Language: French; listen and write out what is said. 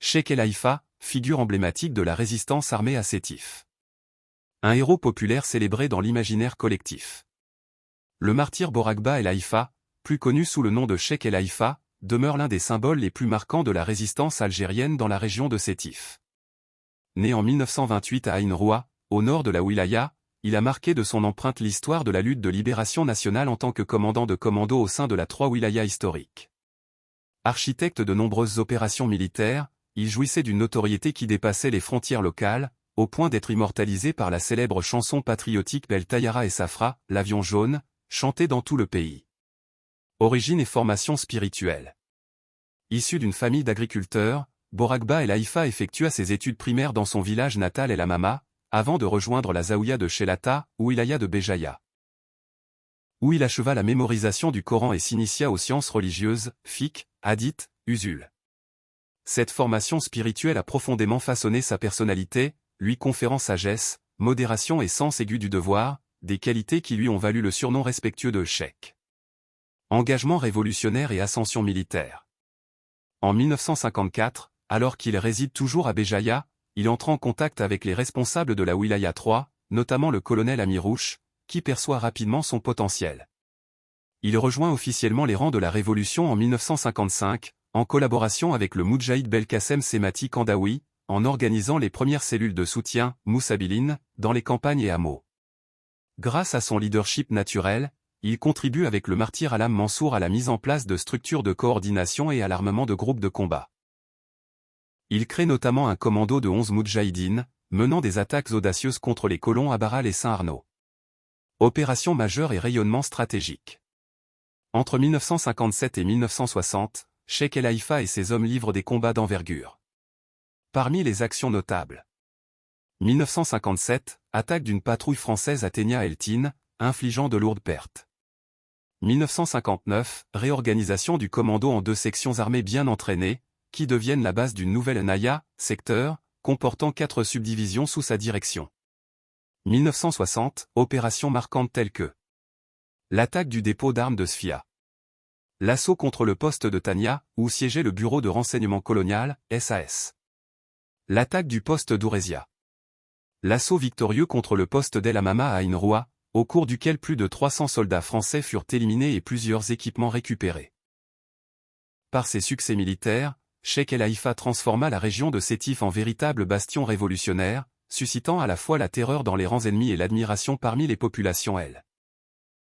Cheikh El Haïfa, figure emblématique de la résistance armée à Sétif. Un héros populaire célébré dans l'imaginaire collectif. Le martyr Borakba El Haïfa, plus connu sous le nom de Cheikh El Haïfa, demeure l'un des symboles les plus marquants de la résistance algérienne dans la région de Sétif. Né en 1928 à Ain Roua, au nord de la wilaya, il a marqué de son empreinte l'histoire de la lutte de libération nationale en tant que commandant de commando au sein de la trois wilayas historiques. Architecte de nombreuses opérations militaires, il jouissait d'une notoriété qui dépassait les frontières locales, au point d'être immortalisé par la célèbre chanson patriotique Bel Taïara et Safra, l'avion jaune, chantée dans tout le pays. Origine et formation spirituelle. Issu d'une famille d'agriculteurs, Borakba El Haïfa effectua ses études primaires dans son village natal El Hamama, avant de rejoindre la Zaouïa de Chelata, ou wilaya de Béjaïa, où il acheva la mémorisation du Coran et s'initia aux sciences religieuses, fiqh, hadith, usul. Cette formation spirituelle a profondément façonné sa personnalité, lui conférant sagesse, modération et sens aigu du devoir, des qualités qui lui ont valu le surnom respectueux de Cheikh. Engagement révolutionnaire et ascension militaire. En 1954, alors qu'il réside toujours à Béjaïa, il entre en contact avec les responsables de la Wilaya 3, notamment le colonel Amirouche, qui perçoit rapidement son potentiel. Il rejoint officiellement les rangs de la Révolution en 1955, en collaboration avec le Moudjahid Belkacem Semati Kandaoui, en organisant les premières cellules de soutien, Moussabiline, dans les campagnes et hameaux. Grâce à son leadership naturel, il contribue avec le martyr Alam Mansour à la mise en place de structures de coordination et à l'armement de groupes de combat. Il crée notamment un commando de 11 Moudjahidines, menant des attaques audacieuses contre les colons à Baral et Saint-Arnaud. Opération majeure et rayonnement stratégique. Entre 1957 et 1960, Cheikh El Haïfa et ses hommes livrent des combats d'envergure. Parmi les actions notables. 1957, attaque d'une patrouille française à Ténia El Tine, infligeant de lourdes pertes. 1959, réorganisation du commando en 2 sections armées bien entraînées, qui deviennent la base d'une nouvelle Naya, secteur, comportant 4 subdivisions sous sa direction. 1960, opérations marquantes telles que l'attaque du dépôt d'armes de Sfia. L'assaut contre le poste de Tania, où siégeait le bureau de renseignement colonial, SAS. L'attaque du poste d'Ourésia. L'assaut victorieux contre le poste d'El Hamama à Ain Roua, au cours duquel plus de 300 soldats français furent éliminés et plusieurs équipements récupérés. Par ses succès militaires, Cheikh El Haïfa transforma la région de Sétif en véritable bastion révolutionnaire, suscitant à la fois la terreur dans les rangs ennemis et l'admiration parmi les populations.